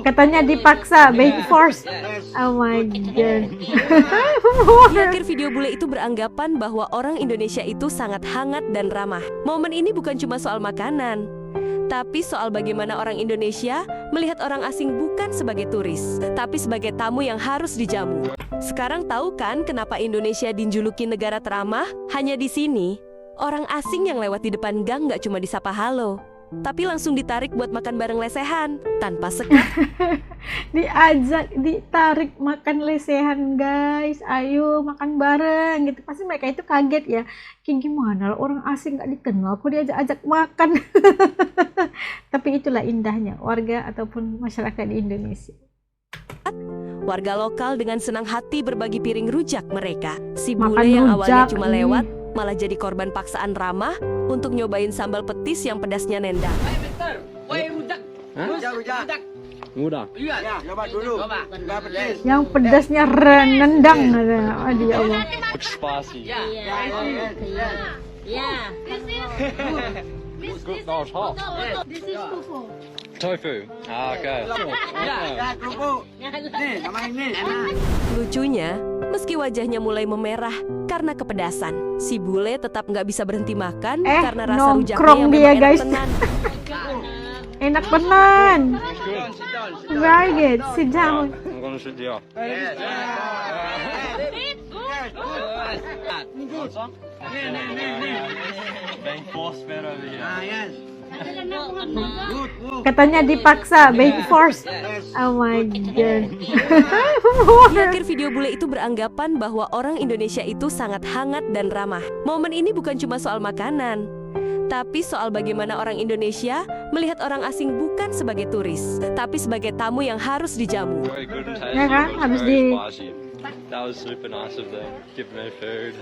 Katanya dipaksa, by force. Oh my god. Di akhir video bule itu beranggapan bahwa orang Indonesia itu sangat hangat dan ramah. Momen ini bukan cuma soal makanan, tapi soal bagaimana orang Indonesia melihat orang asing bukan sebagai turis, tapi sebagai tamu yang harus dijamu. Sekarang tahu kan kenapa Indonesia dijuluki negara teramah? Hanya di sini, orang asing yang lewat di depan gang nggak cuma disapa halo, tapi langsung ditarik buat makan bareng lesehan, tanpa sekat. Diajak, ditarik makan lesehan guys, ayo makan bareng gitu. Pasti mereka itu kaget ya, kayak gimana orang asing nggak dikenal kok diajak-ajak makan. Tapi itulah indahnya warga ataupun masyarakat di Indonesia. Warga lokal dengan senang hati berbagi piring rujak mereka. Si Makan bule yang awalnya rujak, cuma lewat malah jadi korban paksaan ramah untuk nyobain sambal petis yang pedasnya nendang. Yang pedasnya nendang. Aduh ya Allah. This is fufu. Tofu. Okay. Lucunya, meski wajahnya mulai memerah karena kepedasan, si bule tetap nggak bisa berhenti makan karena rasa rujaknya nongkrong yang dia, memang enak guys. tenan. Enak benar. Very good. Sit down. I'm gonna sit down. Being force fed over here. Katanya dipaksa, by force. Oh my god. Di akhir video bule itu beranggapan bahwa orang Indonesia itu sangat hangat dan ramah. Momen ini bukan cuma soal makanan, tapi soal bagaimana orang Indonesia melihat orang asing bukan sebagai turis, tapi sebagai tamu yang harus dijamu. Very good and tasty. Ya kan? It was Habis very di- spicy. That was super nice of them. Giving me food,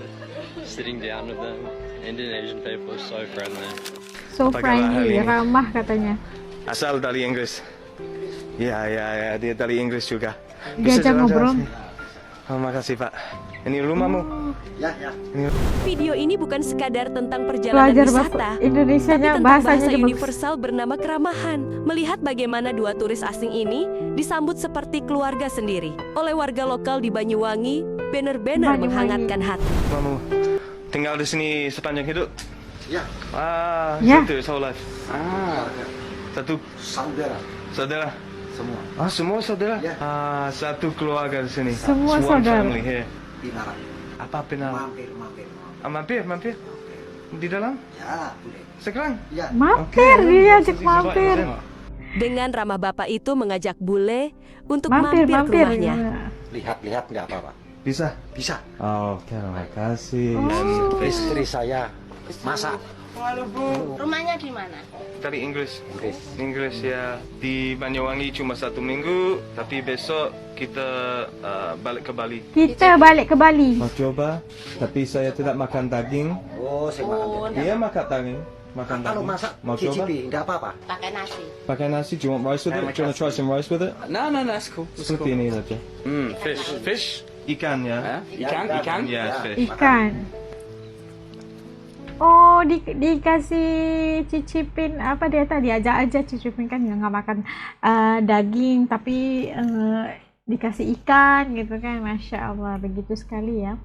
sitting down with them. Indonesian people are so friendly. So Apa kabar friendly, hari ini? ramah katanya. Asal dari Inggris. Ya, dia dari Inggris juga. Diajak ngobrol. Oh, makasih Pak. Ini rumahmu? Video ini bukan sekadar tentang perjalanan Pelajar wisata, bahasa Indonesianya, tentang bahasanya bahasa dia bagus. universal bernama keramahan. Melihat bagaimana dua turis asing ini disambut seperti keluarga sendiri oleh warga lokal di Banyuwangi, benar-benar Banyuwangi. menghangatkan hati. Rumahmu. Tinggal di sini sepanjang hidup? Ya. Ya. Itu whole life. Satu saudara. Semua Semua saudara? Ya. Satu keluarga di sini. Semua One saudara. family here. Pinara. Apa penal? Mampir. Di dalam? Ya, boleh. Sekarang? Ya. Mampir, dia ajak mampir. Dengan ramah bapak itu mengajak bule untuk Mampir. mampir ke rumahnya. Lihat nggak apa-apa. Bisa? Bisa. Oke, terima kasih. Istri saya masak. Rumahnya di mana? Dari Inggris. Inggris ya. Di Banyuwangi cuma 1 minggu, tapi besok kita balik ke Bali. Kita balik ke Bali. Mau coba, tapi saya tidak makan daging. Oh, saya makan. Dia makan daging. Makan Kalau daging. masak Mau coba? cicipi, nggak apa-apa. Pakai nasi. Pakai nasi, do you want rice with it? Do you want to try some rice with it? No, that's cool. Seperti ini saja. Fish. Ikan ya. Ikan. Ya, fish. Ikan. Oh, dikasih cicipin apa dia tadi, diajak aja cicipin kan ya, nggak makan daging tapi dikasih ikan gitu kan. Masya Allah, begitu sekali ya.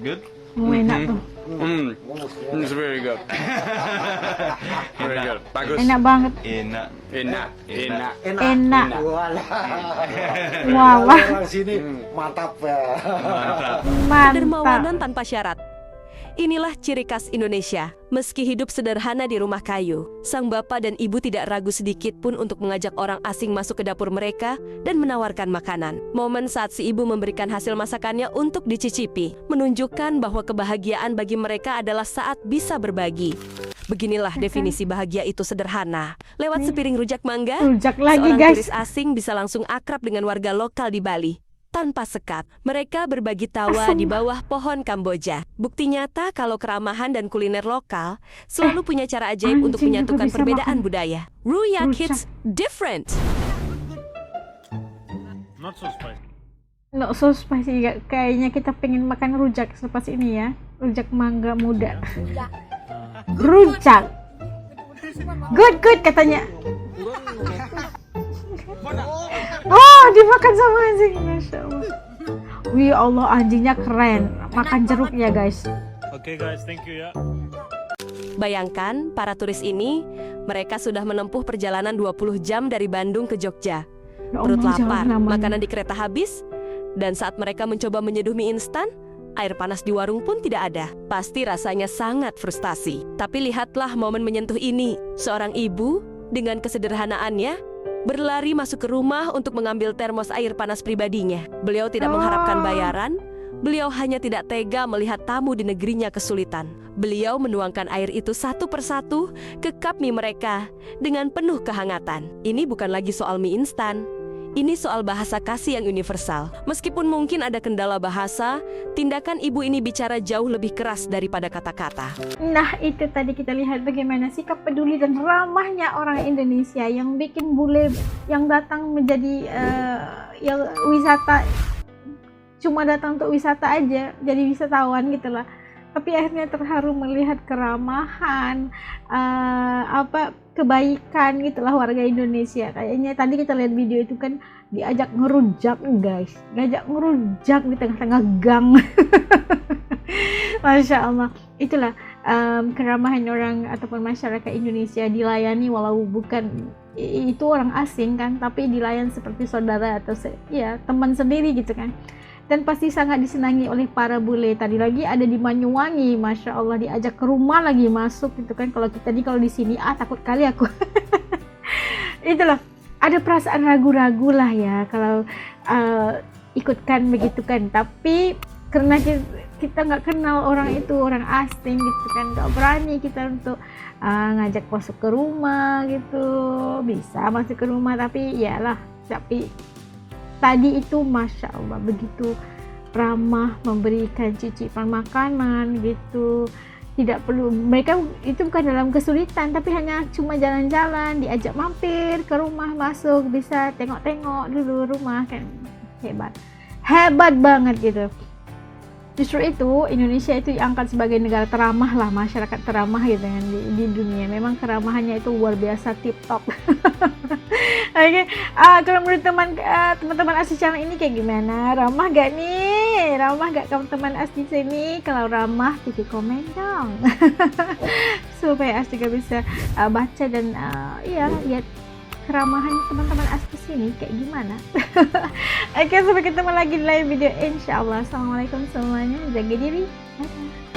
Good? Enak tuh, It's very good. Very good. Bagus. enak banget. Enak. Enak. Walah. Wah, Orang sini mantap ya. mantap. Dermawanan tanpa syarat. Inilah ciri khas Indonesia. Meski hidup sederhana di rumah kayu, sang bapak dan ibu tidak ragu sedikit pun untuk mengajak orang asing masuk ke dapur mereka dan menawarkan makanan. Momen saat si ibu memberikan hasil masakannya untuk dicicipi, menunjukkan bahwa kebahagiaan bagi mereka adalah saat bisa berbagi. Beginilah definisi bahagia itu sederhana. Lewat sepiring rujak mangga, Rujak lagi, seorang guys. turis asing bisa langsung akrab dengan warga lokal di Bali. Tanpa sekat, mereka berbagi tawa Asem. di bawah pohon Kamboja. Bukti nyata kalau keramahan dan kuliner lokal selalu punya cara ajaib untuk anjing juga menyatukan bisa perbedaan makan. budaya. Ruyak Rujak. hits different. Not so spicy. Kayaknya kita pengen makan rujak selepas ini ya. Rujak mangga muda. Rujak. Good katanya. Oh, dimakan sama anjing, masya Allah. Wih Allah, anjingnya keren. Makan jeruknya guys. Okay guys, thank you ya. Bayangkan, para turis ini, mereka sudah menempuh perjalanan 20 jam dari Bandung ke Jogja. Ya Perut Allah, jangan lapar, namanya. makanan di kereta habis, dan saat mereka mencoba menyeduh mie instan, air panas di warung pun tidak ada. Pasti rasanya sangat frustasi. Tapi lihatlah momen menyentuh ini. Seorang ibu, dengan kesederhanaannya, berlari masuk ke rumah untuk mengambil termos air panas pribadinya. Beliau tidak mengharapkan bayaran, beliau hanya tidak tega melihat tamu di negerinya kesulitan. Beliau menuangkan air itu satu persatu ke cup mie mereka dengan penuh kehangatan. Ini bukan lagi soal mie instan. Ini soal bahasa kasih yang universal. Meskipun mungkin ada kendala bahasa, tindakan ibu ini bicara jauh lebih keras daripada kata-kata. Nah, itu tadi kita lihat bagaimana sikap peduli dan ramahnya orang Indonesia yang bikin bule yang datang menjadi yang wisata, cuma datang untuk wisata aja, jadi wisatawan gitulah. Tapi akhirnya terharu melihat keramahan, kebaikan gitulah warga Indonesia. Kayaknya tadi kita lihat video itu kan diajak ngerujak guys, diajak ngerujak di tengah-tengah gang. Masya Allah, itulah keramahan orang ataupun masyarakat Indonesia, dilayani walau bukan itu orang asing kan, tapi dilayan seperti saudara atau teman sendiri gitu kan. Dan pasti sangat disenangi oleh para bule. Tadi lagi ada di Banyuwangi, masya Allah, diajak ke rumah lagi masuk gitu kan. Kalau kita kalau di sini takut kali aku. Itulah, ada perasaan ragu-ragu lah ya kalau ikutkan begitu kan. Tapi karena kita nggak kenal orang itu, orang asing gitu kan, nggak berani kita untuk ngajak masuk ke rumah gitu. Bisa masuk ke rumah tapi tadi itu masya Allah begitu ramah, memberikan cicipan makanan gitu. Tidak perlu, mereka itu bukan dalam kesulitan, tapi hanya cuma jalan-jalan, diajak mampir ke rumah, masuk, bisa tengok-tengok dulu rumah kan. Hebat banget gitu. Justru itu Indonesia itu diangkat sebagai negara teramah lah, masyarakat teramah gitu kan di dunia. Memang keramahannya itu luar biasa, tip top. Oke, kalau menurut teman-teman asli channel ini kayak gimana? Ramah gak nih? Ramah gak teman-teman asli sini? Kalau ramah, titip komen dong. Supaya asli juga bisa baca dan lihat keramahan teman-teman asli sini kayak gimana. Oke, sampai ketemu lagi di lain video insyaallah. Assalamualaikum semuanya, jaga diri. Dadah.